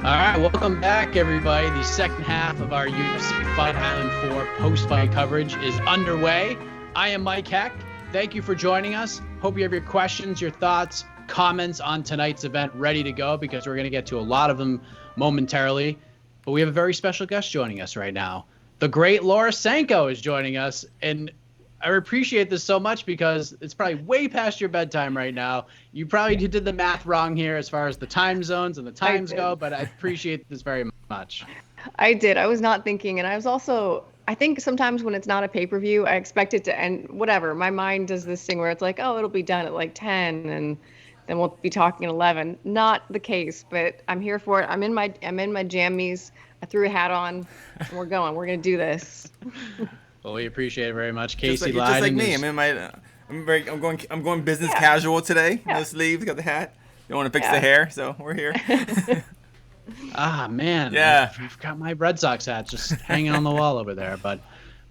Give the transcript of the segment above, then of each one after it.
All right, welcome back, everybody. The second half of our UFC Fight Island 4 post-fight coverage is underway. I am Mike Heck. Thank you for joining us. Hope you have your questions, your thoughts, comments on tonight's event ready to go because we're going to get to a lot of them momentarily. But we have a very special guest joining us right now. The great Laura Sanko is joining us, and I appreciate this so much because it's probably way past your bedtime right now. You probably did the math wrong here as far as the time zones and the times go, but I appreciate this very much. I did. I was not thinking. And I was also, I think sometimes when it's not a pay-per-view, I expect it to end, whatever. My mind does this thing where it's like, oh, it'll be done at like 10 and then we'll be talking at 11. Not the case, but I'm here for it. I'm in my jammies. I threw a hat on and we're going. We're going to do this. Well, we appreciate it very much. Casey just like Leydon me. I'm going business casual today. Yeah. No sleeves, got the hat. Don't want to fix the hair, so we're here. Ah, man. Yeah. I've got my Red Sox hat just hanging on the wall over there. But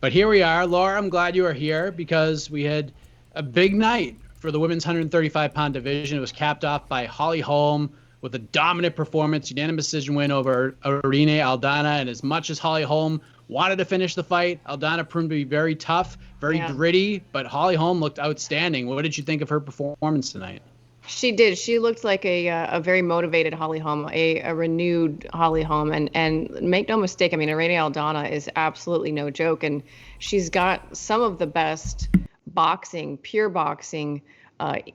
here we are. Laura, I'm glad you are here because we had a big night for the women's 135-pound division. It was capped off by Holly Holm with a dominant performance, unanimous decision win over Irene Aldana. And as much as Holly Holm wanted to finish the fight, Aldana proved to be very tough, very gritty, but Holly Holm looked outstanding. What did you think of her performance tonight? She did. She looked like a very motivated Holly Holm, a renewed Holly Holm. And make no mistake, I mean, Irene Aldana is absolutely no joke. And she's got some of the best boxing, pure boxing,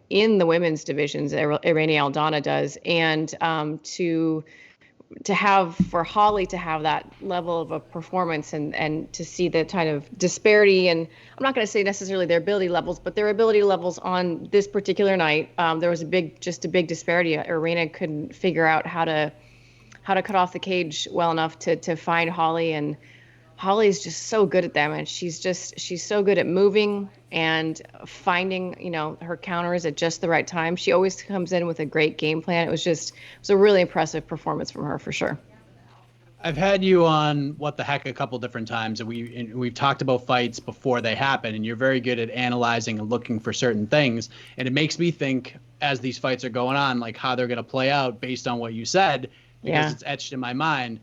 in the women's divisions, Irene Aldana does. And for Holly to have that level of a performance and to see the kind of disparity, and I'm not going to say necessarily their ability levels, but their ability levels on this particular night, there was a big disparity. Irene couldn't figure out how to cut off the cage well enough to find Holly, and Holly's just so good at them, and she's so good at moving and finding, her counters at just the right time. She always comes in with a great game plan. It was a really impressive performance from her for sure. I've had you on What the Heck a couple different times, and we've talked about fights before they happen, and you're very good at analyzing and looking for certain things. And it makes me think as these fights are going on, like how they're going to play out based on what you said, because it's etched in my mind.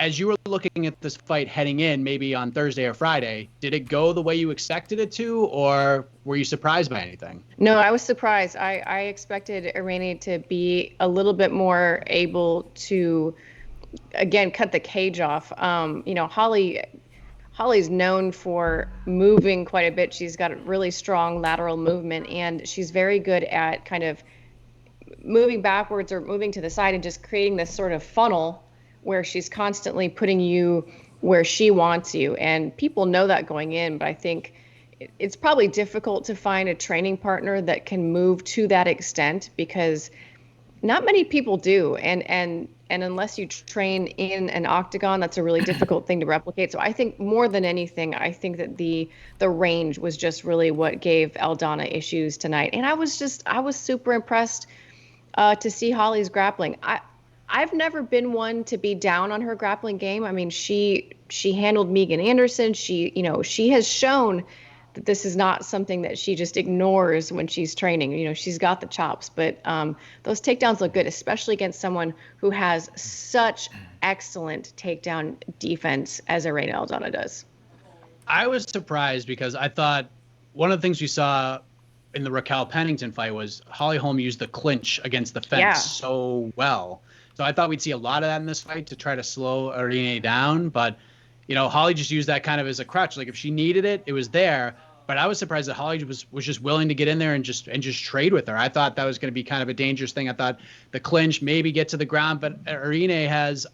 As you were looking at this fight heading in, maybe on Thursday or Friday, did it go the way you expected it to, or were you surprised by anything? No, I was surprised. I expected Irene to be a little bit more able to, again, cut the cage off. Holly's known for moving quite a bit. She's got a really strong lateral movement, and she's very good at kind of moving backwards or moving to the side and just creating this sort of funnel where she's constantly putting you where she wants you. And people know that going in, but I think it's probably difficult to find a training partner that can move to that extent because not many people do. And unless you train in an octagon, that's a really difficult thing to replicate. So I think more than anything, I think that the range was just really what gave Aldana issues tonight. And I was super impressed to see Holly's grappling. I've never been one to be down on her grappling game. I mean, she handled Megan Anderson. She has shown that this is not something that she just ignores when she's training. She's got the chops, but those takedowns look good, especially against someone who has such excellent takedown defense as Irene Aldana does. I was surprised because I thought one of the things we saw in the Raquel Pennington fight was Holly Holm used the clinch against the fence so well. So I thought we'd see a lot of that in this fight to try to slow Irene down. But, Holly just used that kind of as a crutch. Like if she needed it, it was there. But I was surprised that Holly was just willing to get in there and just trade with her. I thought that was going to be kind of a dangerous thing. I thought the clinch, maybe get to the ground. But Irene is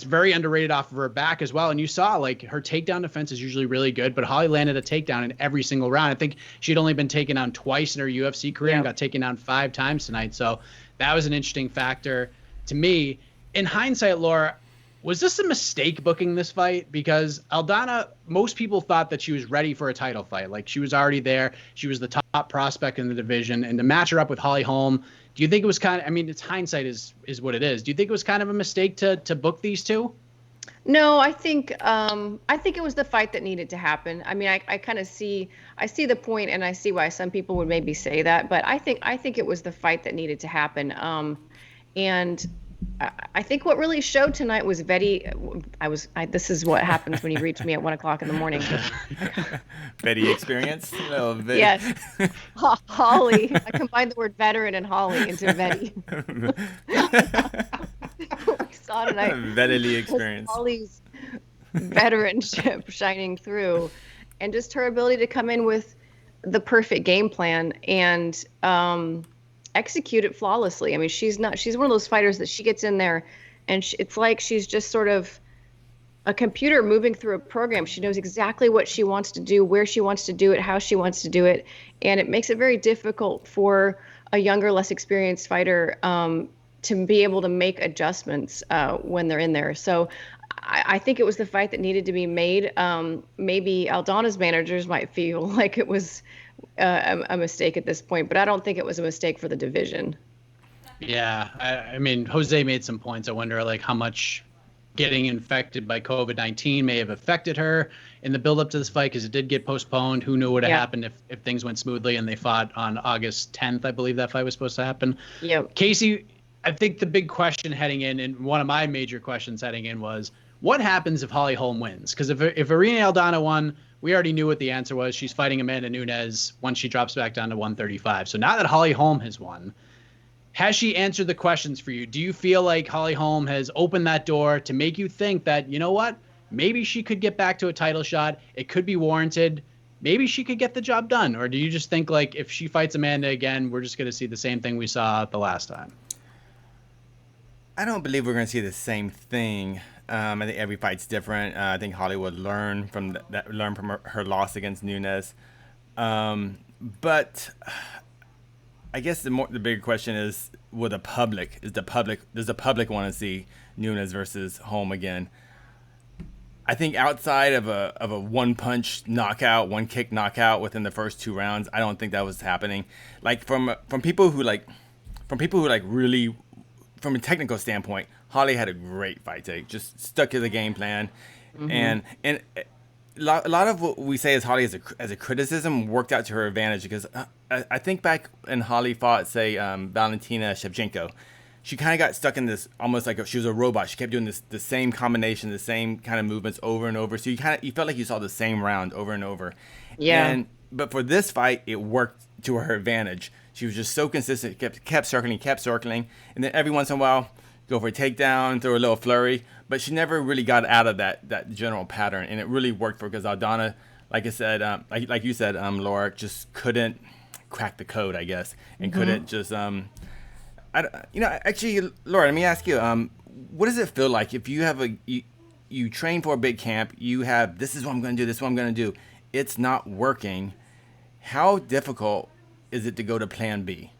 very underrated off of her back as well. And you saw like her takedown defense is usually really good, but Holly landed a takedown in every single round. I think she'd only been taken down twice in her UFC career and got taken down 5 times tonight. So that was an interesting factor to me. In hindsight, Laura, was this a mistake booking this fight? Because Aldana, most people thought that she was ready for a title fight. Like she was already there. She was the top prospect in the division. And to match her up with Holly Holm, do you think it was it's hindsight is what it is. Do you think it was kind of a mistake to book these two? No, I think it was the fight that needed to happen. I mean, I kind of see the point, and I see why some people would maybe say that, but I think it was the fight that needed to happen. And I think what really showed tonight was Vetti. This is what happens when you reach me at 1:00 in the morning. Betty experience? No, Yes. Holly. I combined the word veteran and Holly into Vetti. What we saw tonight Vettily experience. Holly's veteranship shining through, and just her ability to come in with the perfect game plan and execute it flawlessly. I mean, she's one of those fighters that she gets in there and it's like she's just sort of a computer moving through a program. She knows exactly what she wants to do, where she wants to do it, how she wants to do it. And it makes it very difficult for a younger, less experienced fighter to be able to make adjustments when they're in there. So I think it was the fight that needed to be made. Maybe Aldana's managers might feel like it was a mistake at this point, but I don't think it was a mistake for the division. Yeah, I mean, Jose made some points. I wonder, like, how much getting infected by COVID-19 may have affected her in the build-up to this fight, because it did get postponed. Who knew what would have happened if things went smoothly and they fought on August 10th, I believe that fight was supposed to happen. Yep. Casey, I think the big question heading in, and one of my major questions heading in, was what happens if Holly Holm wins? Because if Irene Aldana won, we already knew what the answer was. She's fighting Amanda Nunes once she drops back down to 135. So now that Holly Holm has won, has she answered the questions for you? Do you feel like Holly Holm has opened that door to make you think that, you know what, maybe she could get back to a title shot? It could be warranted. Maybe she could get the job done. Or do you just think, like, if she fights Amanda again, we're just going to see the same thing we saw the last time? I don't believe we're going to see the same thing. I think every fight's different. I think Holly would learn from her loss against Nunes. But I guess the bigger question is, does the public want to see Nunes versus Holm again? I think outside of a one punch knockout, one kick knockout within the first 2 rounds, I don't think that was happening. Like from people who really, from a technical standpoint, Holly had a great fight take, just stuck to the game plan. Mm-hmm. And a lot of what we say as Holly as a criticism worked out to her advantage, because I think back when Holly fought, say, Valentina Shevchenko, she kind of got stuck in this, almost like she was a robot. She kept doing the same combination, the same kind of movements over and over. So you felt like you saw the same round over and over. Yeah. But for this fight, it worked to her advantage. She was just so consistent, kept circling, and then every once in a while, go for a takedown, throw a little flurry, but she never really got out of that general pattern, and it really worked for her, because Aldana, like I said, like you said, Laura, just couldn't crack the code, I guess, and couldn't just actually, Laura, let me ask you, what does it feel like if you have you train for a big camp, you have, this is what I'm going to do, this is what I'm going to do, it's not working? How difficult is it to go to plan B?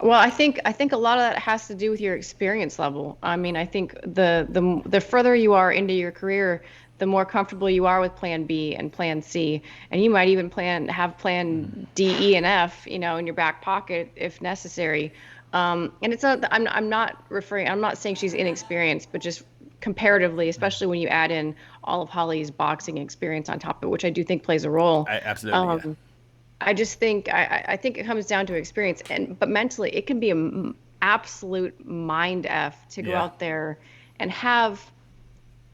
Well, I think a lot of that has to do with your experience level. I mean, I think the further you are into your career, the more comfortable you are with plan B and plan C, and you might even have plan D, E, and F, in your back pocket if necessary. And it's not, I'm not saying she's inexperienced, but just comparatively, especially when you add in all of Holly's boxing experience on top of it, which I do think plays a role. Absolutely. Yeah. I just think I think it comes down to experience, but mentally it can be an absolute mind F to go out there and have.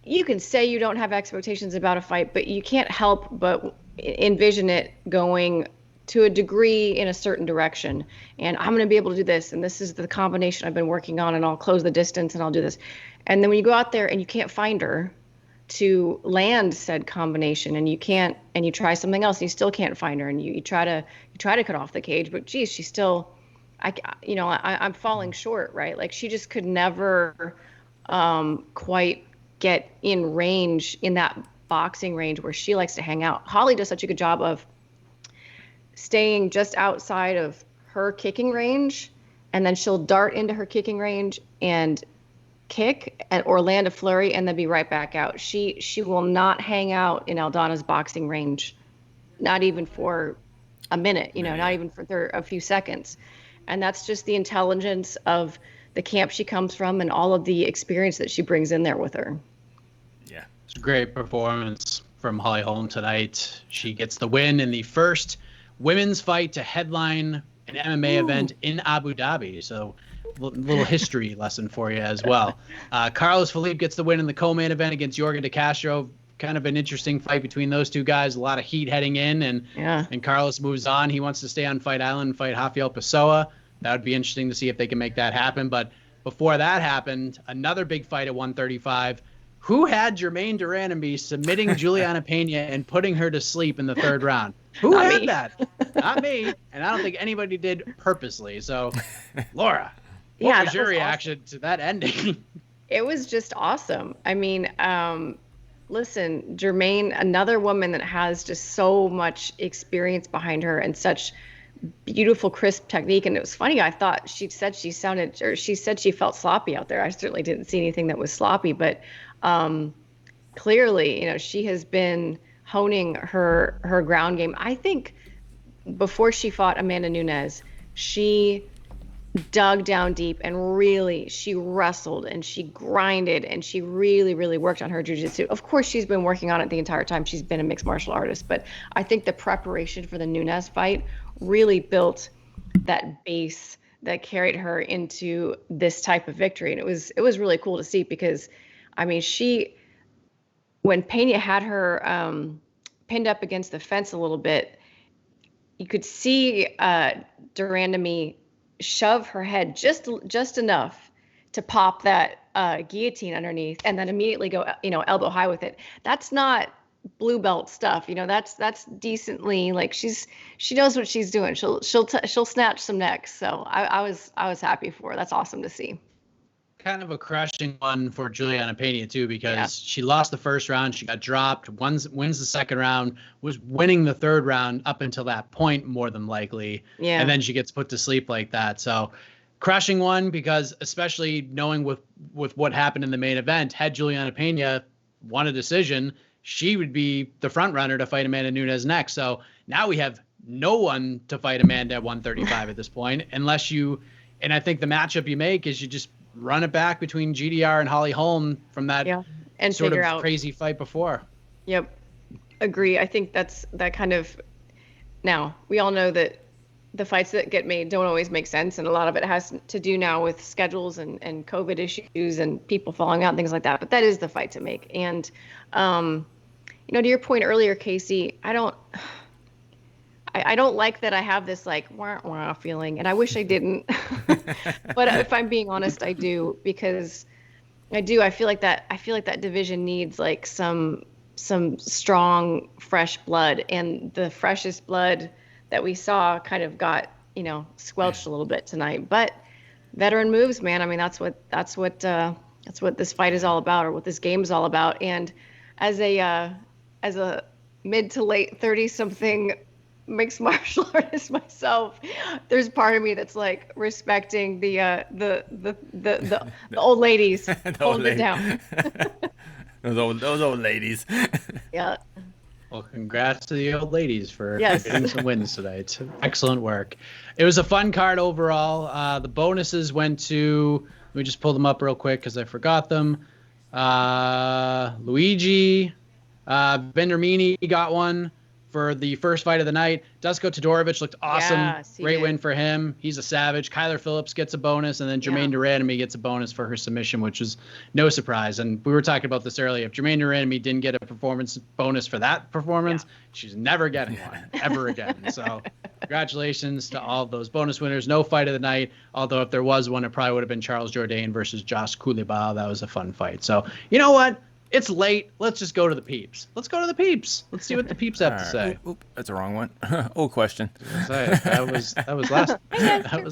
You can say you don't have expectations about a fight, but you can't help but envision it going to a degree in a certain direction. And I'm going to be able to do this, and this is the combination I've been working on, and I'll close the distance, and I'll do this. And then when you go out there and you can't find her to land said combination, and you try something else and you still can't find her, and you try to cut off the cage, but geez, she's still, I'm falling short, right? Like, she just could never quite get in range, in that boxing range where she likes to hang out. Holly does such a good job of staying just outside of her kicking range, and then she'll dart into her kicking range and kick or land a flurry and then be right back out. She will not hang out in Aldana's boxing range, not even for a minute, not even for a few seconds. And that's just the intelligence of the camp she comes from and all of the experience that she brings in there with her. Yeah. It's a great performance from Holly Holm tonight. She gets the win in the first women's fight to headline an MMA event in Abu Dhabi. So little history lesson for you as well. Carlos Felipe gets the win in the co-main event against Yorgan De Castro. Kind of an interesting fight between those two guys. A lot of heat heading in, and Carlos moves on. He wants to stay on Fight Island and fight Rafael Pessoa. That would be interesting to see if they can make that happen. But before that happened, another big fight at 135. Who had Germaine de Randamie submitting Juliana Pena and putting her to sleep in the third round? Who had that? Not me. And I don't think anybody did purposely. So, Laura, what was your reaction to that ending? It was just awesome. I mean, listen, Germaine, another woman that has just so much experience behind her and such beautiful, crisp technique. And it was funny. I thought she said she felt sloppy out there. I certainly didn't see anything that was sloppy, but clearly, she has been honing her ground game. I think before she fought Amanda Nunes, she dug down deep and really she wrestled and she grinded and she really, really worked on her jiu-jitsu. Of course, she's been working on it the entire time. She's been a mixed martial artist, but I think the preparation for the Nunes fight really built that base that carried her into this type of victory. And it was really cool to see because, I mean, when Pena had her pinned up against the fence a little bit, you could see de Randamie shove her head just enough to pop that guillotine underneath and then immediately go, elbow high with it. That's not blue belt stuff. That's decently, like, she knows what she's doing. She'll snatch some necks. So I was happy for her. That's awesome to see. Kind of a crushing one for Juliana Pena too, because she lost the first round, she got dropped, wins the second round, was winning the third round up until that point more than likely, and then she gets put to sleep like that. So crushing one, because especially knowing with what happened in the main event, had Juliana Pena won a decision, she would be the front runner to fight Amanda Nunes next. So now we have no one to fight Amanda at 135 at this point, and I think the matchup you make is you just run it back between GDR and Holly Holm from that and sort of crazy fight before. Yep. Agree. I think that's that kind of, now we all know that the fights that get made don't always make sense. And a lot of it has to do now with schedules and COVID issues and people falling out and things like that. But that is the fight to make. And, to your point earlier, Casey, I don't like that I have this like wah wah feeling, and I wish I didn't. But if I'm being honest, I do, because I feel like that division needs like some strong, fresh blood, and the freshest blood that we saw kind of got squelched a little bit tonight. But veteran moves, man. I mean, that's what this fight is all about, or what this game is all about. And as a mid to late 30-something mixed martial artist myself, there's part of me that's like respecting the old ladies holding it down. those old ladies. Yeah. Well, congrats to the old ladies for getting some wins tonight. Excellent work. It was a fun card overall. The bonuses went to, let me just pull them up real quick because I forgot them. Luigi Vendermini got one for the first fight of the night. Dusko Todorovic looked awesome. Great win for him. He's a savage. Kyler Phillips gets a bonus, and then Germaine de Randamie gets a bonus for her submission, which was no surprise. And we were talking about this earlier. If Germaine de Randamie didn't get a performance bonus for that performance, she's never getting one ever again. So congratulations to all of those bonus winners. No fight of the night, although if there was one, it probably would have been Charles Jourdain versus Josh Coulibaly. That was a fun fight. So you know what? It's late. Let's just go to the peeps. Let's go to the peeps. Let's see what the peeps have to say. Oop, that's a wrong one. Old question. That was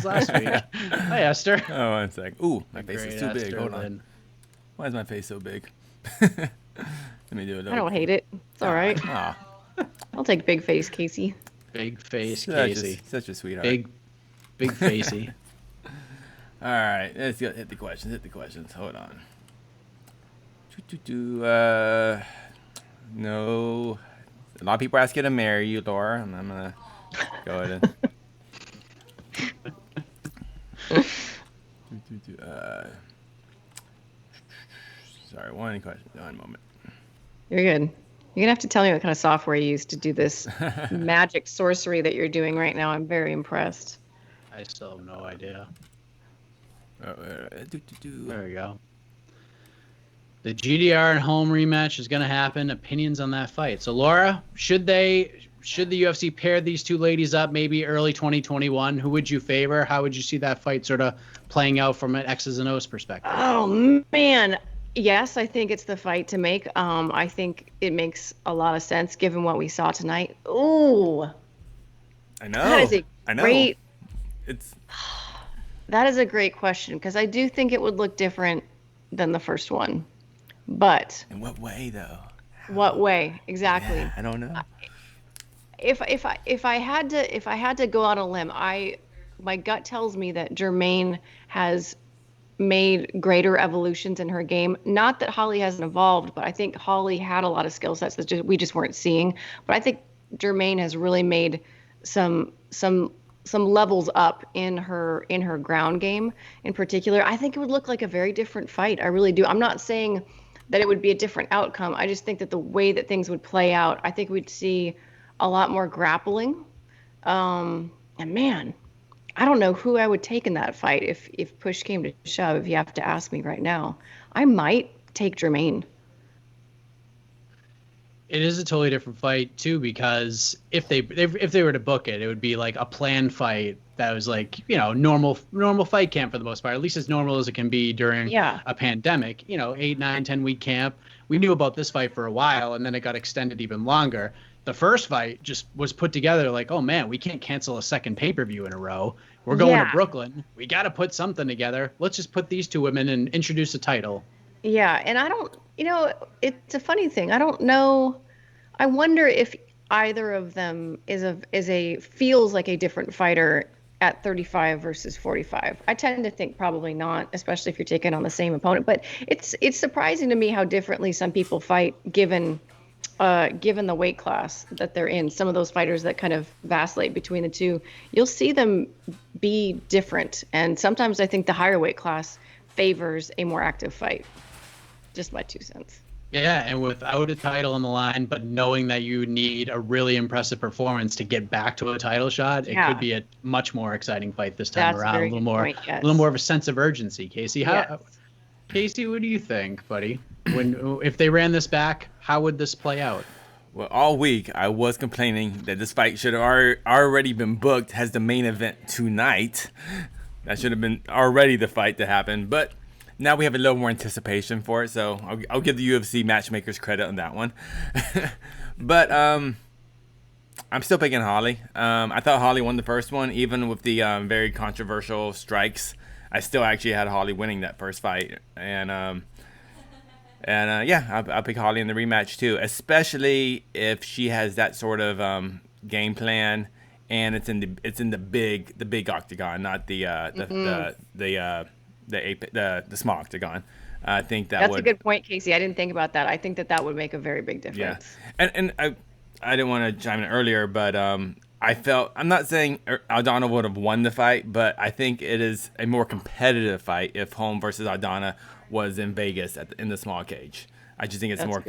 last week. Hi, Esther. Oh, 1 sec. Ooh, my face is too big. Hold on. Why is my face so big? Let me do it. I don't hate it. It's all right. I'll take big face, Casey. Big face, Casey. Such a sweetheart. Big facey. All right, let's hit the questions. Hold on. No. A lot of people are asking to marry you, Laura, and I'm gonna go ahead and. Sorry, one question. One moment. You're good. You're gonna have to tell me what kind of software you use to do this magic sorcery that you're doing right now. I'm very impressed. I still have no idea. There we go. The GDR&Holm rematch is going to happen. Opinions on that fight. So, Laura, should the UFC pair these two ladies up maybe early 2021? Who would you favor? How would you see that fight sort of playing out from an X's and O's perspective? Oh, man. Yes, I think it's the fight to make. I think it makes a lot of sense given what we saw tonight. Ooh. I know. That is great. It's. That is a great question because I do think it would look different than the first one. But In what way, though? what way exactly? Yeah, I don't know. If I had to go on a limb, my gut tells me that Jourdain has made greater evolutions in her game. Not that Holly hasn't evolved, but I think Holly had a lot of skill sets that we just weren't seeing. But I think Jourdain has really made some levels up in her ground game in particular. I think it would look like a very different fight. I really do. I'm not saying that it would be a different outcome. I just think that the way that things would play out, I think we'd see a lot more grappling. And man, I don't know who I would take in that fight if push came to shove. If you have to ask me right now, I might take Jourdain. It is a totally different fight too, because if they were to book it, it would be like a planned fight that was like, normal fight camp for the most part, at least as normal as it can be during a pandemic. 8, 9, 10-week camp. We knew about this fight for a while, and then it got extended even longer. The first fight just was put together like, oh man, we can't cancel a second pay-per-view in a row. We're going to Brooklyn. We got to put something together. Let's just put these two women and introduce a title. Yeah, and I don't, it's a funny thing. I don't know. I wonder if either of them feels like a different fighter at 35 versus 45. I tend to think probably not, especially if you're taking on the same opponent. But it's surprising to me how differently some people fight given the weight class that they're in. Some of those fighters that kind of vacillate between the two, you'll see them be different. And sometimes I think the higher weight class favors a more active fight. Just my 2 cents. Yeah, and without a title on the line, but knowing that you need a really impressive performance to get back to a title shot, it could be a much more exciting fight this time around. A little more of a sense of urgency. Casey, Casey, what do you think, buddy? If they ran this back, how would this play out? Well, all week I was complaining that this fight should have already been booked as the main event tonight. That should have been already the fight to happen, but now we have a little more anticipation for it, so I'll give the UFC matchmakers credit on that one. But I'm still picking Holly. I thought Holly won the first one, even with the very controversial strikes. I still actually had Holly winning that first fight, and I'll pick Holly in the rematch too, especially if she has that sort of game plan, and it's in the big octagon, not the small octagon. I think that's a good point, Casey. I didn't think about that. I think that would make a very big difference. Yeah, and I didn't want to chime in earlier, but I'm not saying Aldana would have won the fight, but I think it is a more competitive fight if Holm versus Aldana was in Vegas in the small cage. I just think it's more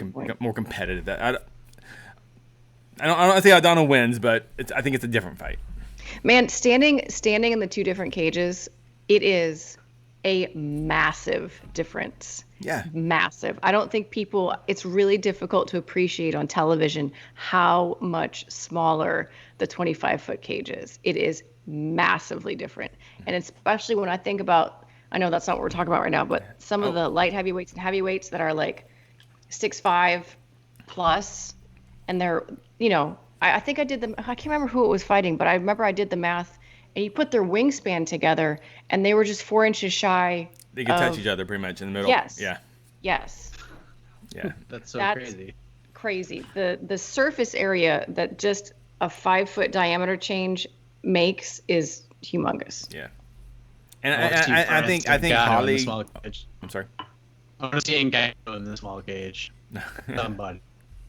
competitive. I don't think Aldana wins, but I think it's a different fight. Man, standing in the two different cages, it is a massive difference. Yeah. Massive. I don't think it's really difficult to appreciate on television how much smaller the 25-foot cage is. It is massively different. And especially when I think about, I know that's not what we're talking about right now, but some of the light heavyweights and heavyweights that are like 6'5" plus, and they're, I think I can't remember who it was fighting, but I remember I did the math. And you put their wingspan together, and they were just 4 inches shy. They could touch each other pretty much in the middle. Yes. Yeah. Yes. Yeah. That's crazy. Crazy. The surface area that just a 5-foot diameter change makes is humongous. Yeah. And I think Holly. I'm sorry. I want to see Ngannou in the small cage. Somebody.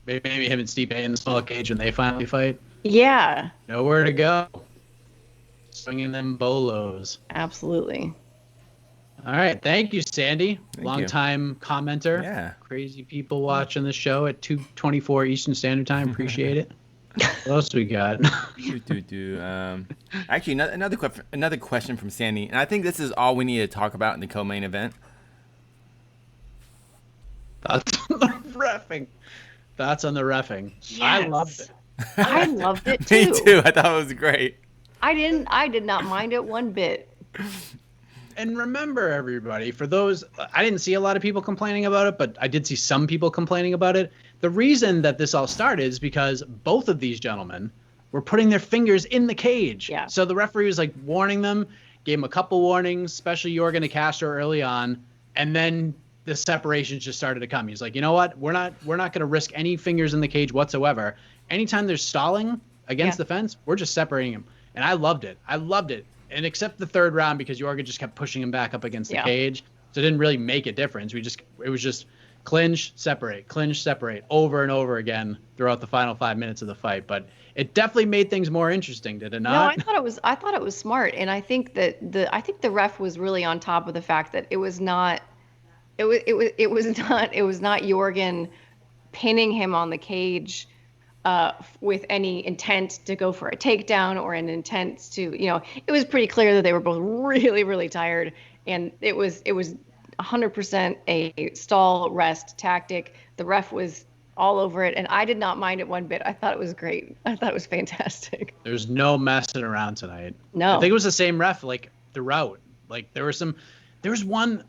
Maybe him and Stipe in the small cage when they finally fight. Yeah. Nowhere to go. Swinging them bolos. Absolutely. All right. Thank you, Sandy. Long-time commenter. Yeah. Crazy people watching the show at 2:24 Eastern Standard Time. Appreciate it. What else we got? Actually, another question from Sandy, and I think this is all we need to talk about in the co-main event. Thoughts on the reffing. Thoughts on the reffing. Yes. I loved it. I loved it too. Me too. I thought it was great. I did not mind it one bit. And remember, everybody, for those, I didn't see a lot of people complaining about it, but I did see some people complaining about it. The reason that this all started is because both of these gentlemen were putting their fingers in the cage. Yeah. So the referee was like warning them, gave them a couple warnings, especially Jourdain and Castro early on, and then the separations just started to come. He's like, you know what? We're not going to risk any fingers in the cage whatsoever. Anytime there's stalling against the fence, we're just separating him. And I loved it. And except the third round, because Jourdain just kept pushing him back up against the cage. So it didn't really make a difference. It was just clinch, separate, over and over again throughout the final 5 minutes of the fight. But it definitely made things more interesting, did it not? No, I thought it was smart. And I think that the ref was really on top of the fact that it was not Jourdain pinning him on the cage with any intent to go for a takedown or an intent to, it was pretty clear that they were both really, really tired. And it was 100% a stall rest tactic. The ref was all over it, and I did not mind it one bit. I thought it was great. I thought it was fantastic. There's no messing around tonight. No. I think it was the same ref like throughout. Like there was one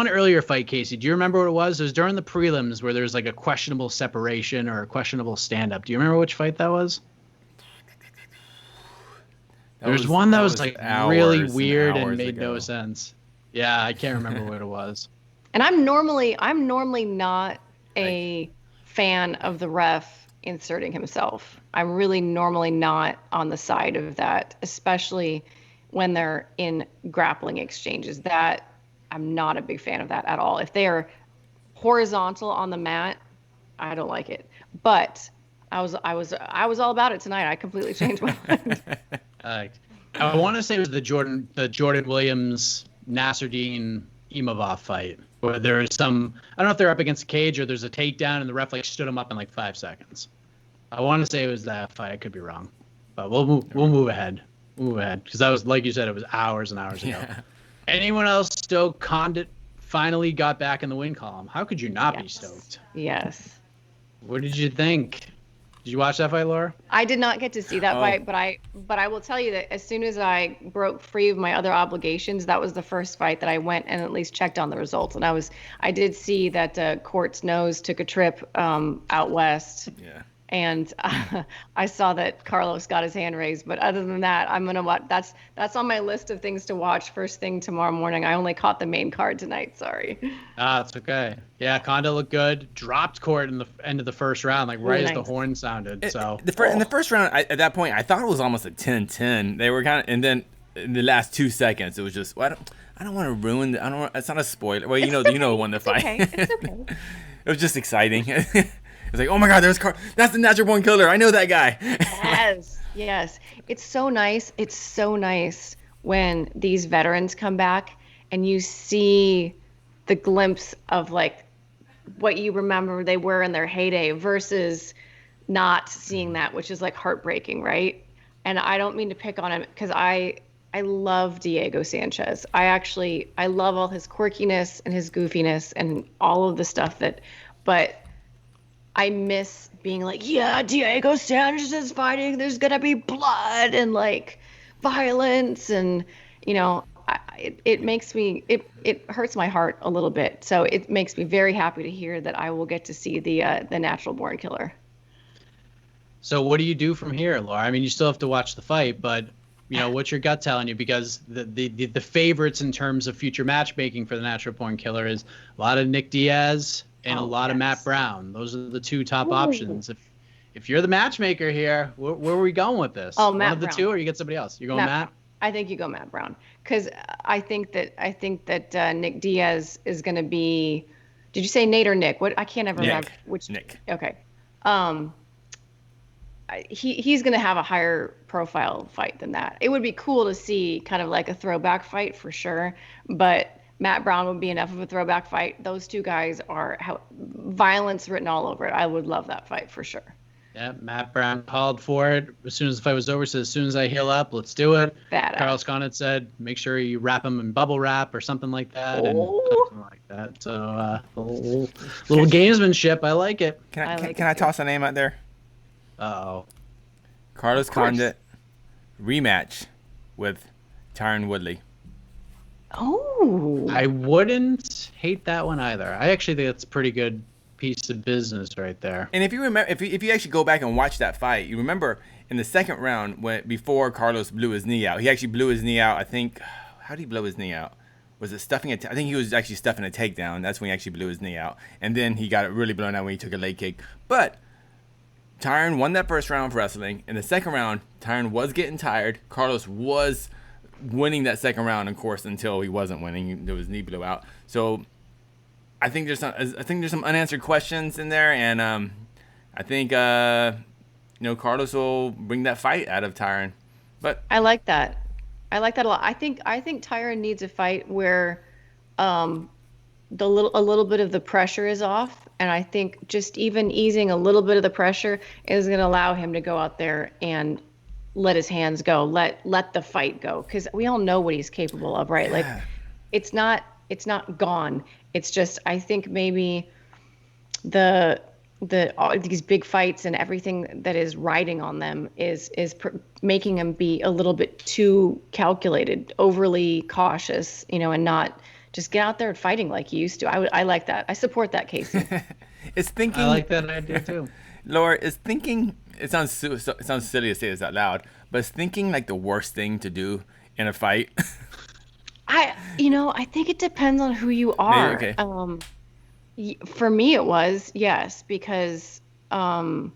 earlier fight, Casey. Do you remember what it was? It was during the prelims where there was like a questionable separation or a questionable stand-up. Do you remember which fight that was? There was one that was like really weird and made no sense. Yeah, I can't remember what it was. And I'm normally not a fan of the ref inserting himself. I'm really normally not on the side of that, especially when they're in grappling exchanges. That I'm not a big fan of that at all. If they are horizontal on the mat, I don't like it. But I was all about it tonight. I completely changed my mind. I want to say it was the Jordan Williams Nasruddin Imavov fight where there was some, I don't know if they're up against a cage or there's a takedown and the ref like stood him up in like 5 seconds. I want to say it was that fight. I could be wrong, but we'll move ahead. Because that was, like you said, it was hours and hours ago. Yeah. Anyone else stoked Condit finally got back in the win column? How could you not be stoked? Yes. What did you think? Did you watch that fight, Laura? I did not get to see that fight, but I will tell you that as soon as I broke free of my other obligations, that was the first fight that I went and at least checked on the results. And I did see that Court's nose took a trip out west. Yeah. And I saw that Carlos got his hand raised, but other than that, I'm gonna watch. That's on my list of things to watch first thing tomorrow morning. I only caught the main card tonight. Sorry. It's okay. Yeah, Condit looked good. Dropped Court in the end of the first round, like right as the horn sounded. So in the first round, at that point, I thought it was almost a 10-10. They were and then in the last 2 seconds, it was just I don't want to ruin. It's not a spoiler. Well, you know who won the fight. Okay. It's okay. It was just exciting. It's like, oh my God, that's the natural born killer. I know that guy. Yes. It's so nice. It's so nice when these veterans come back and you see the glimpse of like what you remember they were in their heyday versus not seeing that, which is like heartbreaking, right? And I don't mean to pick on him because I love Diego Sanchez. I love all his quirkiness and his goofiness and all of the stuff but I miss being like, yeah, Diego Sanchez is fighting. There's going to be blood and like violence. And, it makes me, it hurts my heart a little bit. So it makes me very happy to hear that I will get to see the natural born killer. So what do you do from here, Laura? I mean, you still have to watch the fight, but what's your gut telling you? Because the favorites in terms of future matchmaking for the natural born killer is a lot of Nick Diaz and a lot of Matt Brown. Those are the two top options. If you're the matchmaker here, where are we going with this? Oh, Matt Brown. One of the two, or you get somebody else? You're going Matt? I think you go Matt Brown because I think that Nick Diaz is going to be. Did you say Nate or Nick? What I can't ever remember which. Nick. Okay. He's going to have a higher profile fight than that. It would be cool to see kind of like a throwback fight for sure, but Matt Brown would be enough of a throwback fight. Those two guys are violence written all over it. I would love that fight for sure. Yeah, Matt Brown called for it as soon as the fight was over. Said, as soon as I heal up, let's do it. Badass. Carlos Condit said, make sure you wrap him in bubble wrap or something like that. Oh. And something like that. So, little gamesmanship. I like it. Can I toss a name out there? Uh-oh. Carlos Condit rematch with Tyron Woodley. Oh. I wouldn't hate that one either. I actually think it's a pretty good piece of business right there. And if you remember, if you actually go back and watch that fight, you remember in the second round before Carlos blew his knee out, he actually blew his knee out. I think, how did he blow his knee out? Was it stuffing I think he was actually stuffing a takedown. That's when he actually blew his knee out, and then he got it really blown out when he took a leg kick. But Tyron won that first round of wrestling. In the second round, Tyron was getting tired. Carlos was winning that second round, of course, until he wasn't winning. His knee blew out. So I think there's some unanswered questions in there, and I think Carlos will bring that fight out of Tyron. But I like that. I like that a lot. I think Tyron needs a fight where a little bit of the pressure is off, and I think just even easing a little bit of the pressure is going to allow him to go out there and let his hands go, let the fight go, because we all know what he's capable of, right? Yeah. Like it's not gone. It's just, I think maybe all these big fights and everything that is riding on them is making him be a little bit too calculated, overly cautious, and not just get out there and fighting like he used to. I like that. I support that, Casey. I like that idea too. Laura, is thinking, it sounds silly to say this out loud, but is thinking like the worst thing to do in a fight? I think it depends on who you are. Maybe, okay. For me, it was, yes, because I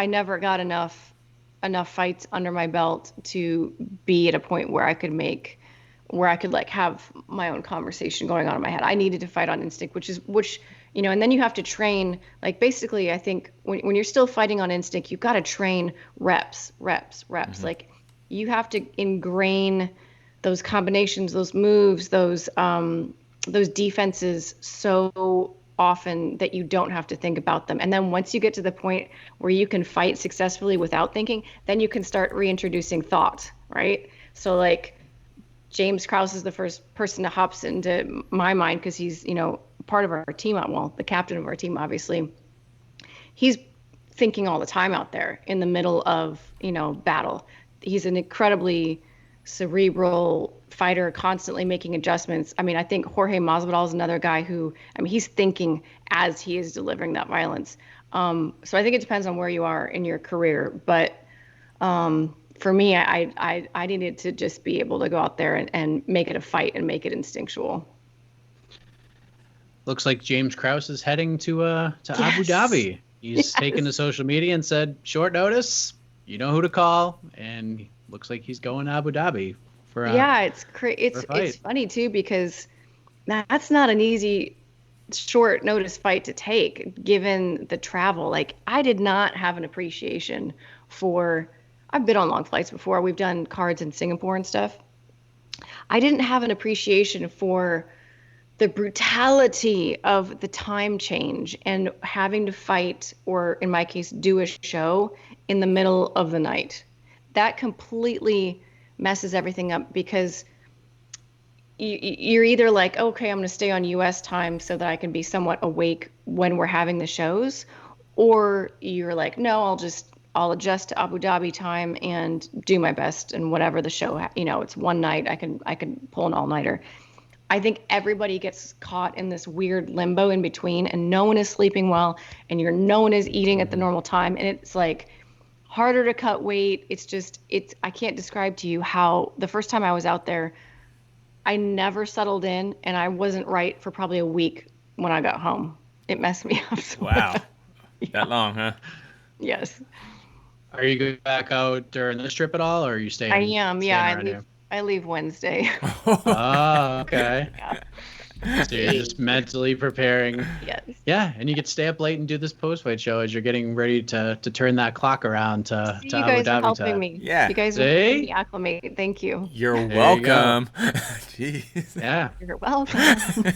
never got enough fights under my belt to be at a point where I could like have my own conversation going on in my head. I needed to fight on instinct, and then you have to train. Like basically, I think when you're still fighting on instinct, you've got to train reps. Mm-hmm. Like you have to ingrain those combinations, those moves, those defenses so often that you don't have to think about them. And then once you get to the point where you can fight successfully without thinking, then you can start reintroducing thought, right? So like James Krause is the first person that hops into my mind because he's, part of our team, the captain of our team, obviously. He's thinking all the time out there in the middle of, battle. He's an incredibly cerebral fighter, constantly making adjustments. I mean, I think Jorge Masvidal is another guy who, he's thinking as he is delivering that violence. So I think it depends on where you are in your career. But for me, I needed to just be able to go out there and make it a fight and make it instinctual. Looks like James Krause is heading to Yes. Abu Dhabi. He's taken to social media and said, short notice, you know who to call, and looks like he's going to Abu Dhabi for it's funny too, because that's not an easy short notice fight to take given the travel. Like I did not have an appreciation for, I've been on long flights before. We've done cards in Singapore and stuff. I didn't have an appreciation for the brutality of the time change and having to fight, or in my case, do a show in the middle of the night. That completely messes everything up, because you're either like, okay, I'm going to stay on US time so that I can be somewhat awake when we're having the shows, or you're like, no, I'll adjust to Abu Dhabi time and do my best, and whatever the show, it's one night, I can pull an all-nighter. I think everybody gets caught in this weird limbo in between, and no one is sleeping well, and no one is eating at the normal time, and it's like harder to cut weight. I can't describe to you how the first time I was out there, I never settled in, and I wasn't right for probably a week when I got home. It messed me up. So wow. Yeah. That long, huh? Yes. Are you going back out during this trip at all, or are you staying? I am. Yeah. I leave Wednesday. Oh, okay. Yeah. So you're just mentally preparing. Yes. Yeah, and you get to stay up late and do this post-fight show as you're getting ready to turn that clock around to See, to you Abu guys are Dhabi helping time. me. Yeah. You guys are See? helping me acclimate. Thank you. You're There you go. welcome. Jeez. Yeah. You're welcome.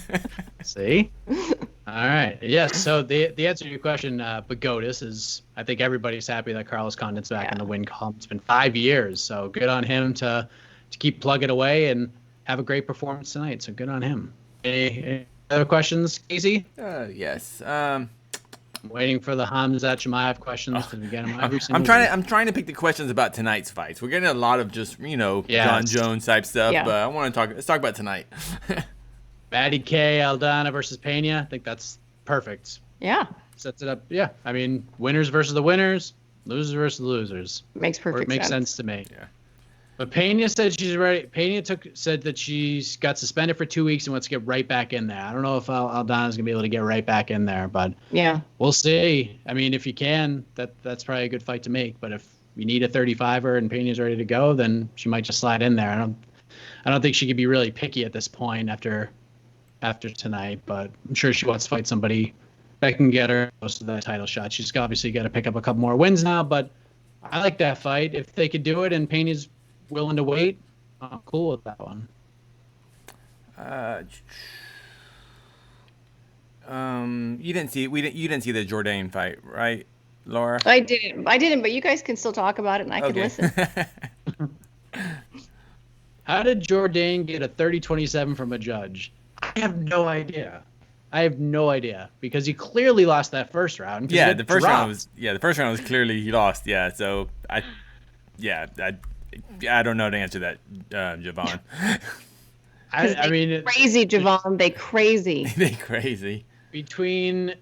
See? All right. Yes. So the answer to your question, Pagodas, is I think everybody's happy that Carlos Condit's back in the win column. It's been 5 years, so good on him to keep plugging away and have a great performance tonight. So good on him. Any other questions, Casey? Yes. Waiting for the Hamzat Chimaev questions to get them every single I'm trying to pick the questions about tonight's fights. We're getting a lot of just John Jones type stuff, but I want to let's talk about tonight. Maddie K, Aldana versus Pena. I think that's perfect. Yeah. Sets it up. Yeah. I mean, winners versus the winners, losers versus the losers. Makes perfect Makes sense to me. Yeah. But Pena said she's ready. Pena said that she's got suspended for 2 weeks and wants to get right back in there. I don't know if Aldana's gonna be able to get right back in there, but yeah, we'll see. I mean, if you can, that's probably a good fight to make. But if you need a 35er and Pena's ready to go, then she might just slide in there. I don't think she could be really picky at this point after tonight. But I'm sure she wants to fight somebody that can get her close to that title shot. She's obviously got to pick up a couple more wins now. But I like that fight if they could do it and Pena's willing to wait. I'm cool with that one. You didn't see the Jourdain fight, right, Laura? I didn't, but you guys can still talk about it and I can listen. How did Jourdain get a 30-27 from a judge? I have no idea. Because he clearly lost that first round. Yeah, the first round was clearly he lost. Yeah, so I don't know the answer to that, Javon. I mean, crazy, Javon. They crazy. They crazy. Between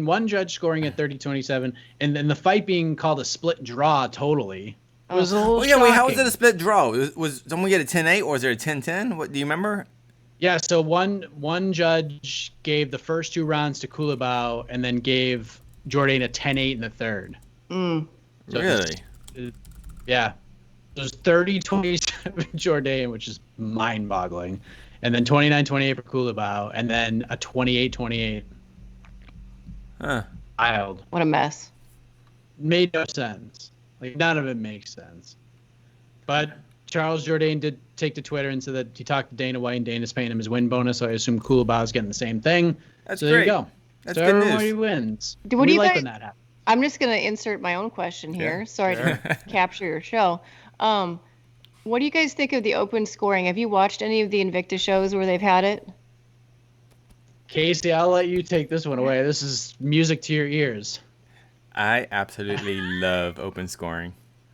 one judge scoring at 30-27 and then the fight being called a split draw totally. It was a little shocking. Wait, how was it a split draw? Was someone get a 10-8 or was there a 10-10? What do you remember? Yeah, so one judge gave the first 2 rounds to Kulabau and then gave Jourdain a 10-8 in the third. So really? Yeah. It was 30-27 Jourdain, which is mind-boggling. And then 29-28 for Kulabau, and then a 28-28. Huh. Wild. What a mess. Made no sense. Like, none of it makes sense. But Charles Jourdain did take to Twitter and said that he talked to Dana White, and Dana's paying him his win bonus, so I assume Kulabau's getting the same thing. That's so great. There you go. That's so good everybody news. wins. What do you like guys, when that happens. I'm just going to insert my own question here. Sorry to capture your show. What do you guys think of the open scoring? Have you watched any of the Invicta shows where they've had it? Casey, I'll let you take this one away. This is music to your ears. I absolutely love open scoring.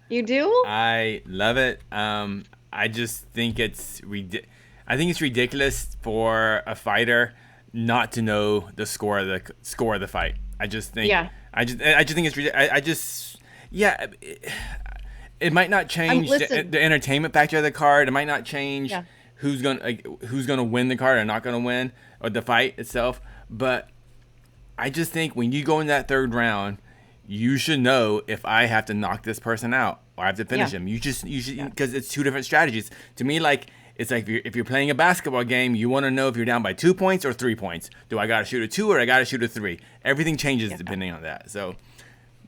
You do? I love it. I just think it's ridiculous for a fighter not to know the score of the fight. I just think. Yeah. I just think it's ridiculous. It might not change the entertainment factor of the card. It might not change who's gonna win the card or not gonna win, or the fight itself. But I just think when you go in that third round, you should know if I have to knock this person out or I have to finish him. You should because it's 2 different strategies. To me, it's like if you're playing a basketball game, you want to know if you're down by 2 points or 3 points. Do I got to shoot a 2 or I got to shoot a 3? Everything changes depending on that. So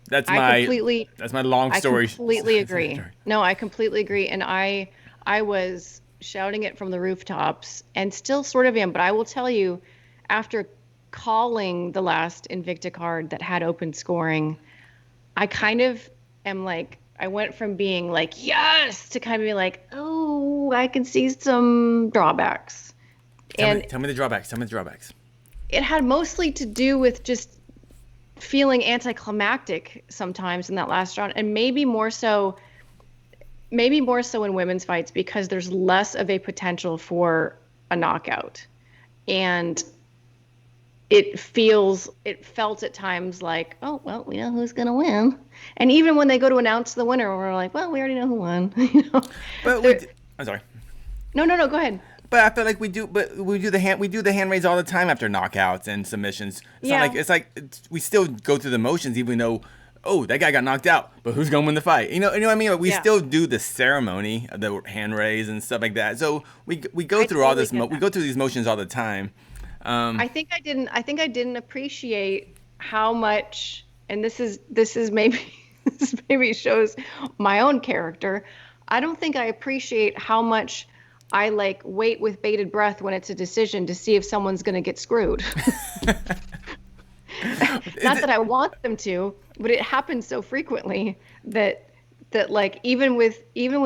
that's my long story. I completely agree. No, I completely agree. And I was shouting it from the rooftops and still sort of am. But I will tell you, after calling the last Invicta card that had open scoring, I kind of am like, I went from being like, yes, to kind of be like, oh, I can see some drawbacks. Tell me the drawbacks. It had mostly to do with just feeling anticlimactic sometimes in that last round, and maybe more so in women's fights because there's less of a potential for a knockout. And it felt at times like, oh, well, we know who's going to win. And even when they go to announce the winner, we're like, well, we already know who won. But I'm sorry. No, go ahead. But I feel like we do the hand raise all the time after knockouts and submissions. We still go through the motions, even though oh, that guy got knocked out, but who's gonna win the fight? You know what I mean? Like, we still do the ceremony, the hand raise and stuff like that. So we go through all this. We go through these motions all the time. I think I didn't appreciate how much, and this is maybe this maybe shows my own character. I don't think I appreciate how much I like wait with bated breath when it's a decision to see if someone's going to get screwed. Not that I want them to, but it happens so frequently that like even when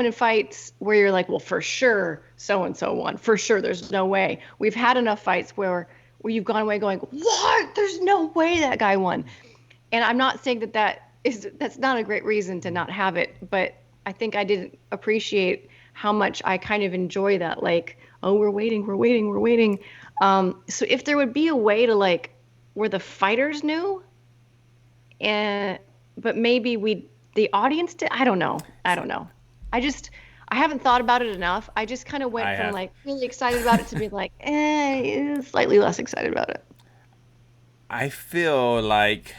in fights where you're like, well, for sure so and so won, for sure there's no way. We've had enough fights where you've gone away going, what? There's no way that guy won. And I'm not saying that's not a great reason to not have it, but I think I didn't appreciate how much I kind of enjoy that, like, oh, we're waiting. So if there would be a way to like where the fighters knew, but maybe the audience did. I don't know. I haven't thought about it enough. I just kind of went from like really excited about it to be like, slightly less excited about it. I feel like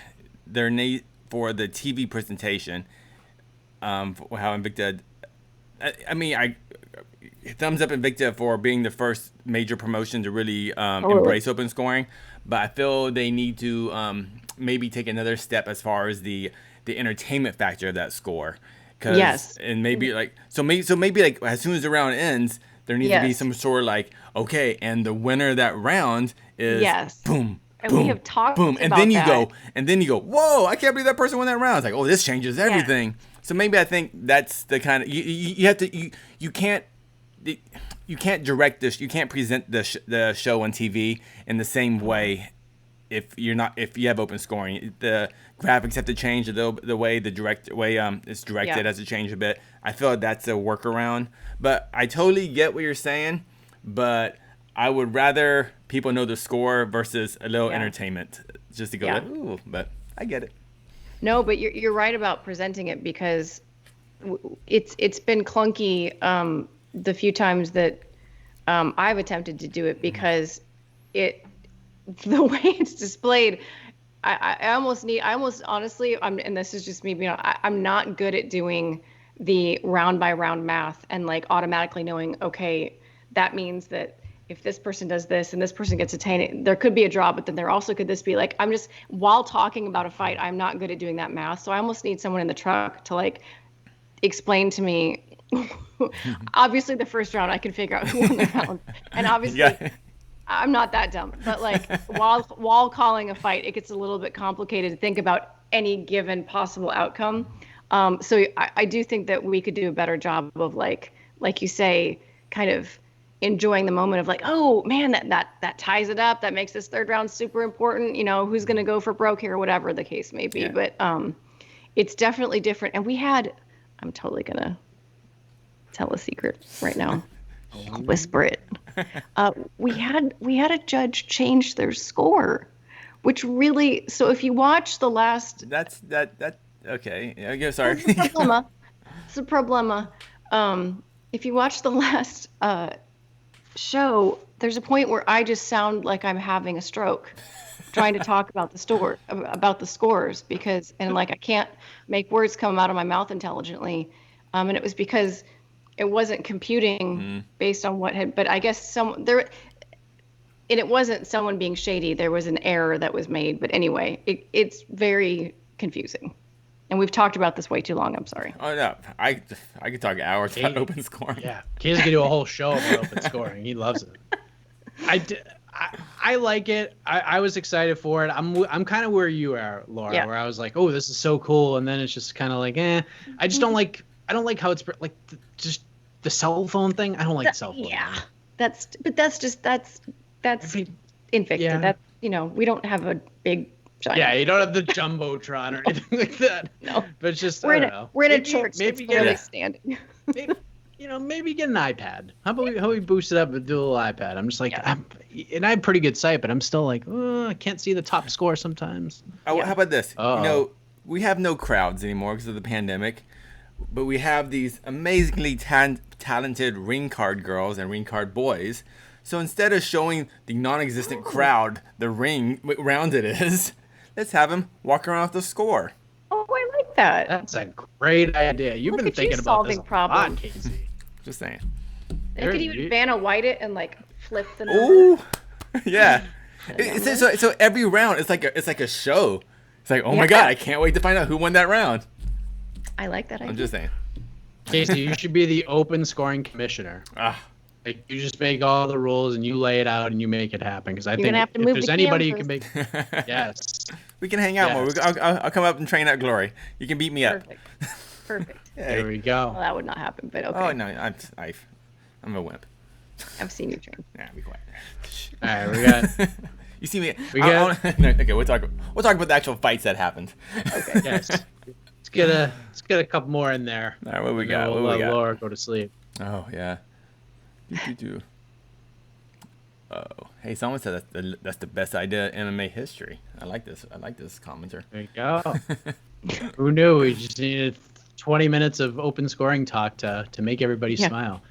there need for the TV presentation, for how Invicta. I mean, thumbs up Invicta for being the first major promotion to really embrace open scoring, but I feel they need to maybe take another step as far as the entertainment factor of that score. Yes. And maybe like maybe like as soon as the round ends, there needs to be some sort of like, okay, and the winner of that round is boom. And boom, we have talked boom, about and then you that. go, whoa! I can't believe that person won that round. It's like, oh, this changes everything. Yeah. So maybe I think that's the kind of you have to you can't direct this, you can't present the show on TV in the same way if you have open scoring. The graphics have to change, the way it's directed has to change a bit. I feel like that's a workaround, but I totally get what you're saying, but I would rather people know the score versus a little entertainment just to go, ooh, but I get it. No, but you're right about presenting it, because it's been clunky the few times that I've attempted to do it, because the way it's displayed, I almost honestly, and this is just me being, I'm not good at doing the round by round math and like automatically knowing, okay, that means that if this person does this and this person gets attained, there could be a draw, but then there also could this be like, while talking about a fight, I'm not good at doing that math. So I almost need someone in the truck to like explain to me. Obviously the first round I can figure out who won the round. And obviously I'm not that dumb, but like while calling a fight, it gets a little bit complicated to think about any given possible outcome. So I do think that we could do a better job of like you say, kind of enjoying the moment of like, oh man, that ties it up. That makes this third round super important. You know, who's going to go for broke here, whatever the case may be. Yeah. But it's definitely different. And I'm totally going to tell a secret right now. I'll whisper it. We had a judge change their score, which really, so if you watch the last, okay. Yeah, sorry. It's a problema. If you watch the last show, there's a point where I just sound like I'm having a stroke trying to talk about the scores, because I can't make words come out of my mouth intelligently. And it was because it wasn't computing based on what had, but I guess and it wasn't someone being shady. There was an error that was made. But anyway, it's very confusing. And we've talked about this way too long. I'm sorry. Oh, no. I could talk hours about open scoring. Yeah. Kay's going to do a whole show about open scoring. He loves it. I like it. I was excited for it. I'm kind of where you are, Laura, where I was like, oh, this is so cool. And then it's just kind of like, I just don't like how it's like just the cell phone thing. I don't like the cell phone. Yeah. That's Invicta. Yeah. That's, we don't have a big giant. Yeah, you don't have the Jumbotron or anything like that. No. But it's just, we're in a church. Maybe standing. Maybe get an iPad. How about we boost it up and do a little iPad? I'm just like, and I have pretty good sight, but I'm still like, I can't see the top score sometimes. Oh, how about this? Oh. We have no crowds anymore because of the pandemic, but we have these amazingly talented ring card girls and ring card boys. So instead of showing the non-existent crowd the ring round it is, let's have them walk around with the score. Oh, I that. That's a great idea. You've Look been at you thinking about this solving a problems. lot, Casey. Just saying. They could even Vanna White it and like flip the number. Ooh, yeah. So every round it's like a show. It's like, oh my god, I can't wait to find out who won that round. I like that idea. I'm just saying. Casey, you should be the open scoring commissioner. Like, you just make all the rules and you lay it out and you make it happen. Because I think if there's anybody you can make, yes, we can hang out more. I'll come up and train at Glory. You can beat me up. Perfect. Hey. There we go. Well, that would not happen, but okay. Oh no, I'm a wimp. I've seen you train. Yeah, be quiet. All right, we got. You see me? No, okay, we'll talk about the actual fights that happened. Okay. Yes. Let's get a couple more in there. All right, what we got? We'll let Laura go to sleep. Oh yeah. Oh, hey, someone said that's the best idea in MMA history. I like this commenter. There you go. Who knew? We just needed 20 minutes of open scoring talk to make everybody smile.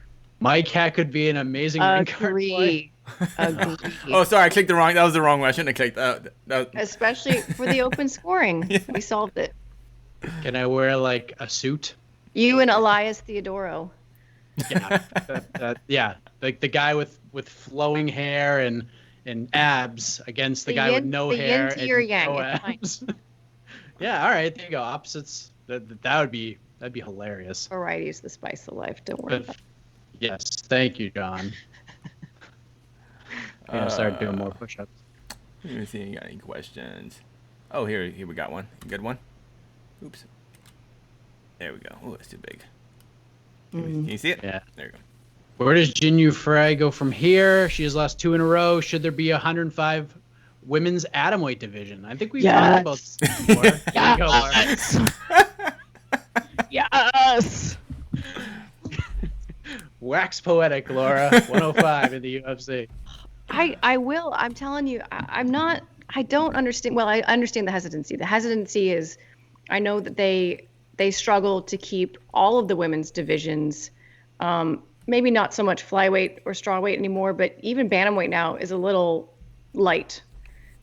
Mike Hack could be an amazing ring card play. Agree. Oh, sorry, I clicked the wrong. That was the wrong one. I shouldn't have clicked that. Especially for the open scoring. We solved it. Can I wear like a suit? You and Elias Theodoro. Yeah, like the guy with flowing hair and abs against the guy with no hair and no abs. Yeah, all right, there you go. Opposites. That'd be hilarious. Variety is the spice of life. Don't worry about it. Yes, thank you, John. I'm gonna start doing more push-ups. Let me see if you got any questions. Oh, here we got one. Good one. Oops. There we go. Oh, it's too big. Can you see it? Yeah. There you go. Where does Jinyu Frey go from here? She has lost 2 in a row. Should there be a 105 women's atomweight division? I think we've talked about this before. Yes. Yes. Wax poetic, Laura. 105 in the UFC. I will. I'm telling you, I don't understand. Well, I understand the hesitancy. The hesitancy is, I know that they struggle to keep all of the women's divisions, maybe not so much flyweight or strawweight anymore, but even bantamweight now is a little light.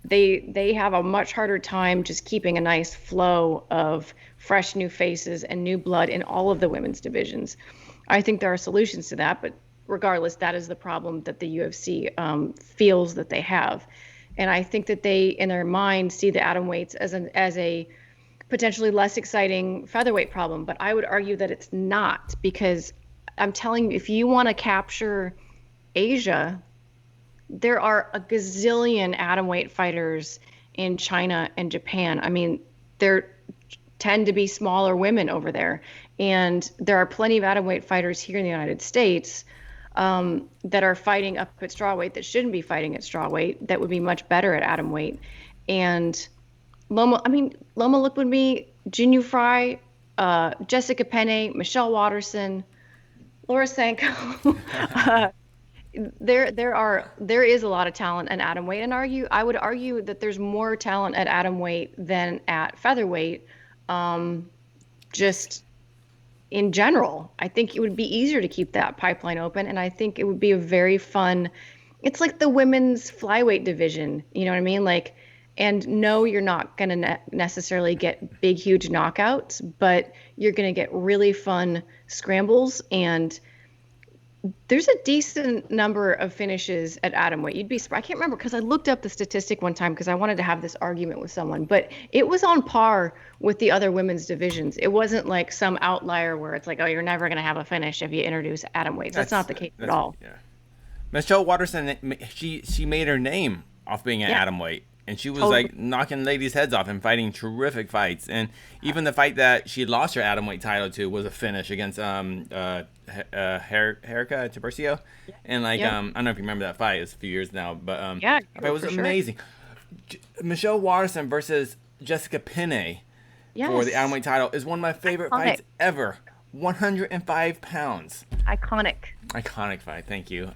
They have a much harder time just keeping a nice flow of fresh new faces and new blood in all of the women's divisions. I think there are solutions to that, but regardless, that is the problem that the UFC feels that they have. And I think that they, in their mind, see the atomweights as a potentially less exciting featherweight problem. But I would argue that it's not, because I'm telling you, if you want to capture Asia, there are a gazillion atomweight fighters in China and Japan. I mean, there tend to be smaller women over there. And there are plenty of atomweight fighters here in the United States that are fighting up at strawweight that shouldn't be fighting at strawweight, that would be much better at atomweight. And Loma Lookwoodme, Jinyu Frey, Jessica Penne, Michelle Watterson, Laura Sanko. There is a lot of talent at atomweight, and I would argue that there's more talent at atomweight than at featherweight. Just in general, I think it would be easier to keep that pipeline open, and I think it would be a very fun. It's like the women's flyweight division, you know what I mean? Like, and no, you're not going to necessarily get big, huge knockouts, but you're going to get really fun scrambles, and there's a decent number of finishes at atomweight. You'd be surprised. I can't remember because I looked up the statistic one time because I wanted to have this argument with someone, but it was on par with the other women's divisions. It wasn't like some outlier where it's like, oh, you're never going to have a finish if you introduce atomweights. That's not the case at all. Yeah. Michelle Watterson, she made her name off being an atomweight. And she was like knocking ladies' heads off and fighting terrific fights. And even the fight that she lost her atomweight title to was a finish against Erica Tiburcio. And like I don't know if you remember that fight. It's a few years now, but it was amazing. Sure. Michelle Watterson versus Jessica Penne for the atomweight title is one of my favorite fights ever. 105 pounds. Iconic fight. Thank you.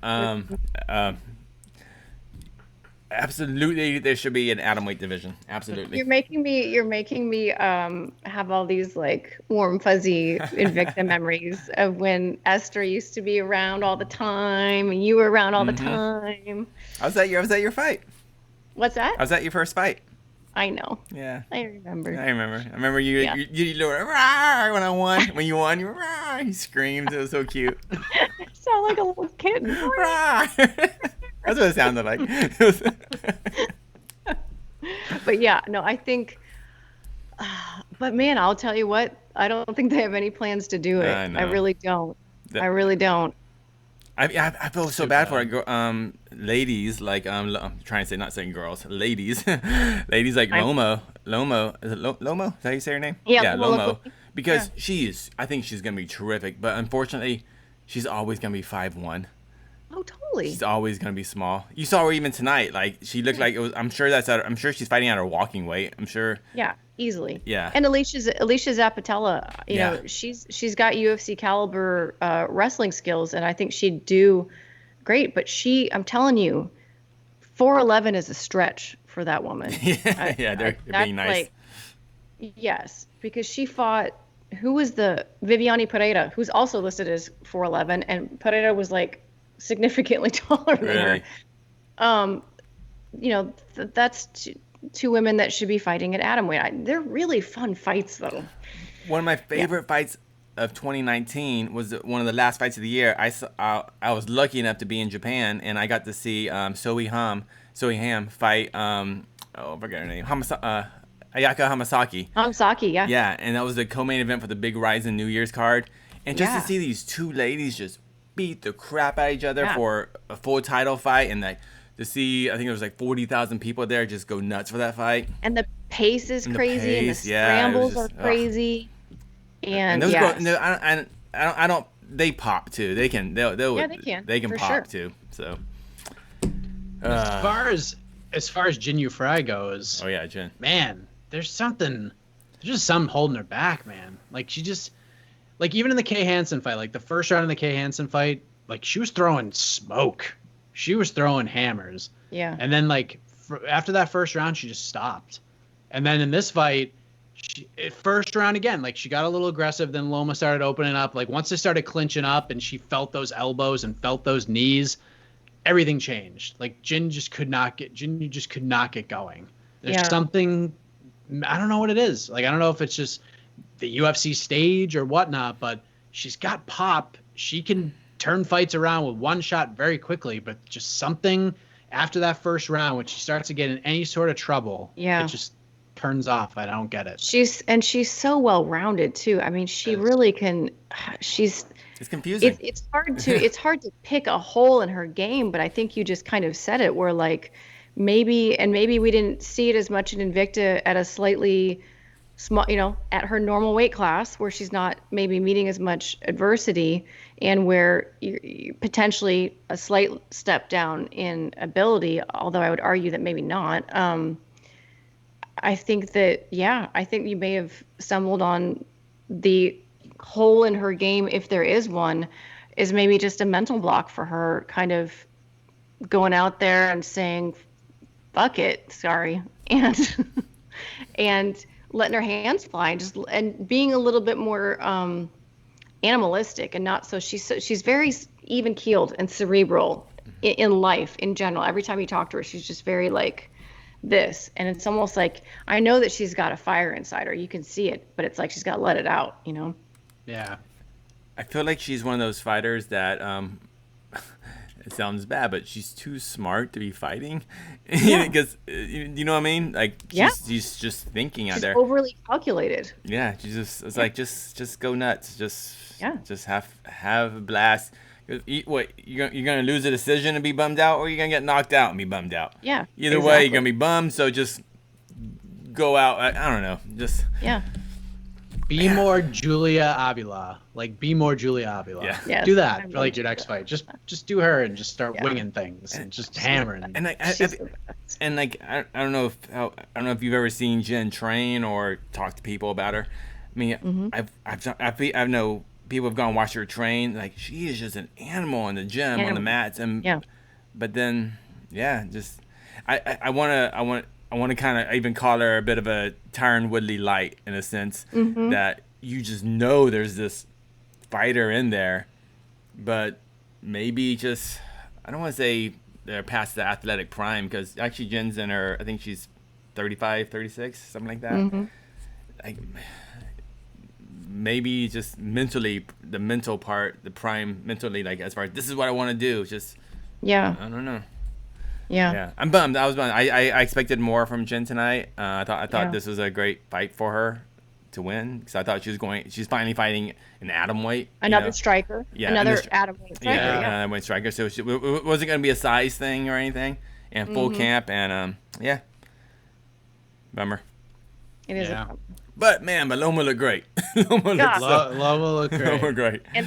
Absolutely, there should be an atomweight division. Absolutely. You're making me have all these like warm fuzzy Invicta memories of when Esther used to be around all the time and you were around all the time. I was at your fight. What's that? I was at your first fight. I know. Yeah. I remember. I remember you were rah, when I won. When you won, you were rah. You screamed. It was so cute. I sound like a little kid. Rah. That's what it sounded like. But yeah, no, I think. But man, I'll tell you what. I don't think they have any plans to do it. I really don't. I really don't. I feel so bad for it. Ladies like I'm trying to say, not saying girls, ladies, ladies like Lomo. Is it Lomo? Is that how you say her name? Yeah, Lomo. Because I think she's gonna be terrific. But unfortunately, she's always gonna be 5'1". Oh, totally. She's always gonna be small. You saw her even tonight. Like she looked like it was. I'm sure she's fighting at her walking weight. I'm sure. Yeah, easily. Yeah. And Alicia Zappatella, you know, she's got UFC caliber wrestling skills, and I think she'd do great. But I'm telling you, 4'11" is a stretch for that woman. They're being nice. Like, yes, because she fought. Who was the Viviane Pereira, who's also listed as 4'11", and Pereira was like significantly taller than her. You know, that's two women that should be fighting at atomweight. They're really fun fights, though. One of my favorite fights of 2019 was one of the last fights of the year. I was lucky enough to be in Japan, and I got to see Sohee Ham fight. I forget her name. Ayaka Hamasaki. Hamasaki, yeah. Yeah, and that was the co-main event for the Big Rise New Year's card. And just to see these two ladies just beat the crap out of each other for a full title fight, and like to see, I think there was like 40,000 people there just go nuts for that fight. And the pace is crazy, and the scrambles are crazy. And those girls, I don't. They pop too. They can. They can pop too. So as far as Jin Yu Fry goes. Oh yeah, Jin. Man, there's just something holding her back, man. Like she just. Like, even in the Kay Hansen fight, like, the first round in the Kay Hansen fight, like, she was throwing smoke. She was throwing hammers. Yeah. And then, like, after that first round, she just stopped. And then in this fight, first round again, like, she got a little aggressive. Then Loma started opening up. Like, once they started clinching up and she felt those elbows and felt those knees, everything changed. Like, Jin just could not get going. There's something, I don't know what it is. Like, I don't know if it's just the UFC stage or whatnot, but she's got pop. She can turn fights around with one shot very quickly, but just something after that first round, when she starts to get in any sort of trouble, it just turns off. I don't get it. She's so well-rounded too. I mean, she really can. It's confusing. It's hard to pick a hole in her game, but I think you just kind of said it, where like maybe we didn't see it as much in Invicta at a slightly small, you know, at her normal weight class, where she's not maybe meeting as much adversity, and where you potentially a slight step down in ability, although I would argue that maybe not. I think you may have stumbled on the hole in her game, if there is one, is maybe just a mental block for her, kind of going out there and saying, fuck it, sorry, and letting her hands fly, and being a little bit more animalistic, and not so. She's very even keeled and cerebral in life in general. Every time you talk to her, she's just very like this, and it's almost like, I know that she's got a fire inside her. You can see it, but it's like she's got to let it out, you know? Yeah. I feel like she's one of those fighters that it sounds bad, but she's too smart to be fighting. Because you know what I mean? Like she's just thinking out there. Overly calculated. Yeah, it's like just go nuts. Just have a blast. What, you're gonna lose a decision and be bummed out, or you're gonna get knocked out and be bummed out? Yeah. Either way, you're gonna be bummed. So just go out. I don't know. Just be more Julia Avila. Like, be more Julia Avila. Yeah. Yes, do that for like your next fight. Just do her and just start winging things and just hammering. And I don't know if you've ever seen Jen train or talk to people about her. I mean, I know people have gone and watched her train. Like, she is just an animal in the gym on the mats. And but then I want to kind of even call her a bit of a Tyron Woodley light, in a sense, that you just know there's this fighter in there, but maybe just, I don't want to say they're past the athletic prime, because actually Jen's in her, I think she's 35, 36, something like that. Mm-hmm. Like, maybe just mentally, the mental part, the prime mentally, like as far as this is what I want to do. Just I don't know. Yeah, I'm bummed. I was bummed. I expected more from Jen tonight. I thought this was a great fight for her to win, because I thought she's finally fighting an atomweight. Another striker. Yeah, another atomweight striker. Yeah, atomweight striker. So it wasn't going to be a size thing or anything. And full camp, and bummer. It is. A but man, Loma looked great. Loma looked great. Loma great. And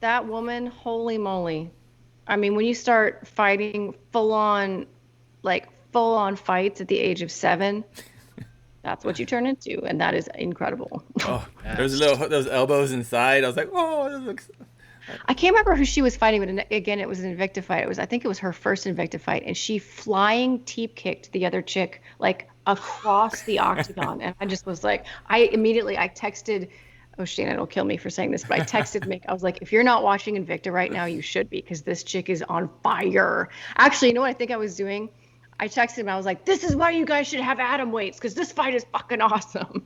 that woman, holy moly! I mean, when you start fighting full on fights at the age of 7, that's what you turn into, and that is incredible. Oh, there's those elbows inside. I was like, oh, this looks. I can't remember who she was fighting, but again, it was an Invicta fight. I think it was her first Invicta fight, and she flying teep kicked the other chick like across the octagon, and I just was like, I texted. Oh, Shannon will kill me for saying this, but I texted Mick. I was like, if you're not watching Invicta right now, you should be, because this chick is on fire. Actually, you know what I think I was doing? I texted him. I was like, this is why you guys should have atom weights, because this fight is fucking awesome.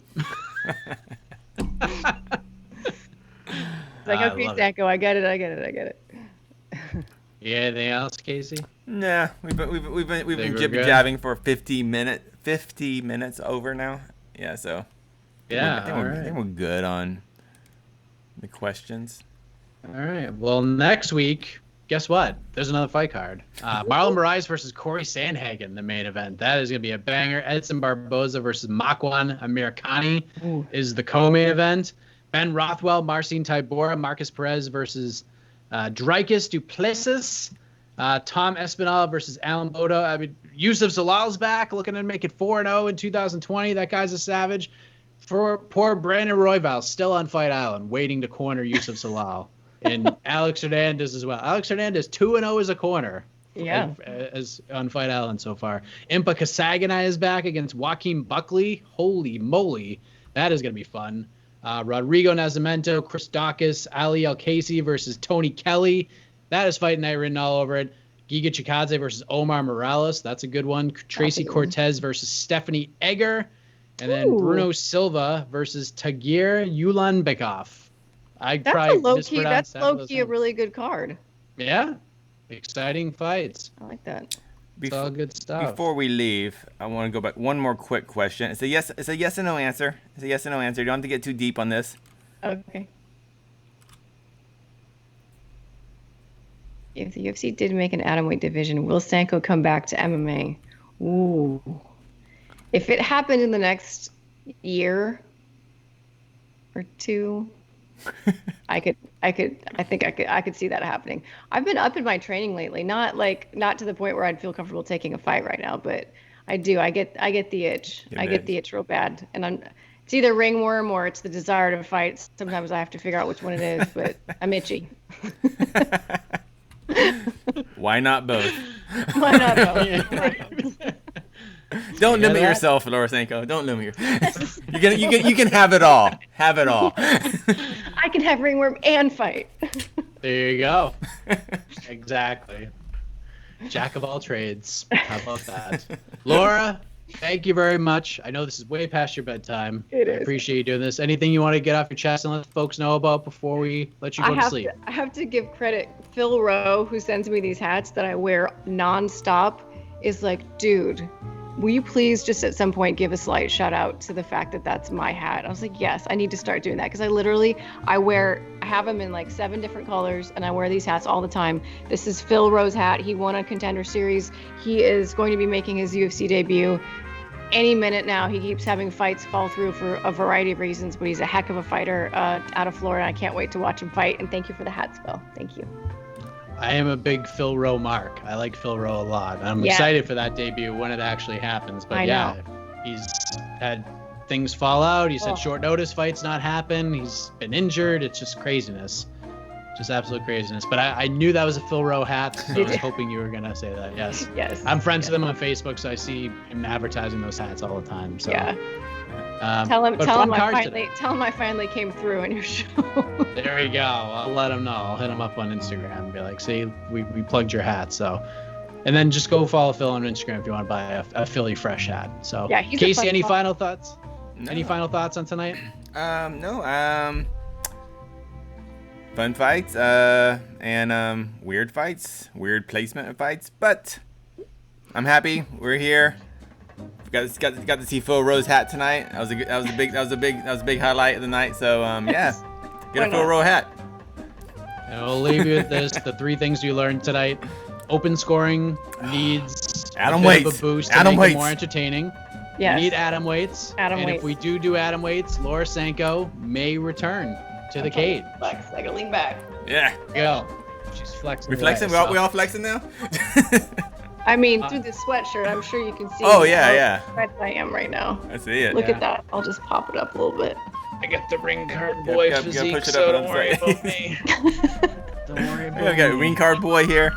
Like, okay, Sanko, I get it. Yeah, anything else, Casey? Nah, we've been jib-jabbing for 50 minutes over now. Yeah, so I think we're good on the questions. All right. Well, next week, guess what? There's another fight card. Marlon Moraes versus Corey Sandhagen, the main event. That is going to be a banger. Edson Barboza versus Makwan Amirkhani is the co-main event. Ben Rothwell, Marcin Tybura, Marcus Perez versus Dricus Duplessis. Tom Espinal versus Alan Bodo. I mean, Yusuf Zalal's back, looking to make it 4-0 in 2020. That guy's a savage. For poor Brandon Royval, still on Fight Island, waiting to corner Yusuf Zalal. And Alex Hernandez as well. Alex Hernandez, 2-0 as a corner. Yeah. As on Fight Island so far. Impa Kasaganai is back against Joaquin Buckley. Holy moly. That is going to be fun. Rodrigo Nascimento, Chris Dawkins, Ali El-Casey versus Tony Kelly. That is fight night written all over it. Giga Chikadze versus Omar Morales. That's a good one. Tracy Cortez versus Stephanie Egger. And then Bruno Silva versus Tagir Ulanbekov. That's low-key a really good card. Yeah. Exciting fights. I like that. It's all good stuff. Before we leave, I want to go back. One more quick question. It's a yes and no answer. You don't have to get too deep on this. Okay. If the UFC did make an atomweight division, will Sanko come back to MMA? Ooh. If it happened in the next year or two, I think I could see that happening. I've been up in my training lately, not to the point where I'd feel comfortable taking a fight right now, but I do. I get the itch. I get the itch real bad, and it's either ringworm or it's the desire to fight. Sometimes I have to figure out which one it is, but I'm itchy. Why not both? Why not both? Don't limit yourself, Laura Sanko. Don't limit yourself. You can have it all. Have it all. I can have ringworm and fight. There you go. Exactly. Jack of all trades. How about that? Laura, thank you very much. I know this is way past your bedtime. It is. I appreciate you doing this. Anything you want to get off your chest and let folks know about before we let you go to sleep? I have to give credit. Phil Rowe, who sends me these hats that I wear nonstop, is like, dude, will you please just at some point give a slight shout out to the fact that that's my hat? I was like, yes, I need to start doing that, because I have them in like 7 different colors, and I wear these hats all the time. This is Phil Rowe's hat. He won a Contender Series. He is going to be making his UFC debut any minute now. He keeps having fights fall through for a variety of reasons, but he's a heck of a fighter out of Florida. I can't wait to watch him fight, and thank you for the hats, Phil. Thank you. I am a big Phil Rowe mark. I like Phil Rowe a lot. I'm excited for that debut when it actually happens. But he's had things fall out. He's had short notice fights not happen. He's been injured. It's just craziness. Just absolute craziness. But I knew that was a Phil Rowe hat, so I was hoping you were going to say that. Yes. Yes. I'm friends with him on Facebook, so I see him advertising those hats all the time. So. Yeah. Tell him I finally came through on your show. There you go. I'll let him know. I'll hit him up on Instagram and be like, see, we plugged your hat. So And then just go follow Phil on Instagram if you want to buy a Philly Fresh hat. So, yeah, he's Casey, any final thoughts? No. Any final thoughts on tonight? No. Fun fights, and weird fights, weird placement of fights. But I'm happy we're here. Got to see Phil Rowe's hat tonight. That was a big highlight of the night. So yeah, get a Phil Rowe hat. And we'll leave you with this: the 3 things you learned tonight. Open scoring needs Atom a bit of weights. a boost to Atom make weights. it more entertaining. Yes. We need atom weights. Atom weights. If we do atom weights, Laura Sanko may return to the cage. Flex. I can lean back. Yeah. Go. She's flexing. We flexing? away, We all flexing now? I mean, through this sweatshirt, I'm sure you can see Oh, yeah, how yeah. stretched I am right now. I see it. Look at that. I'll just pop it up a little bit. I got the ring card boy Gotta physique, push it so up don't on worry the about me. Don't worry about We got a me. ring card boy here.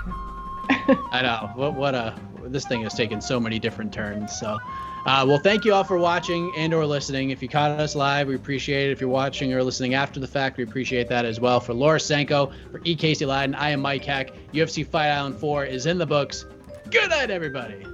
I know. This thing has taken so many different turns. So, well, thank you all for watching and/or listening. If you caught us live, we appreciate it. If you're watching or listening after the fact, we appreciate that as well. For Laura Sanko, for E. Casey Leydon, I am Mike Heck. UFC Fight Island 4 is in the books. Good night, everybody.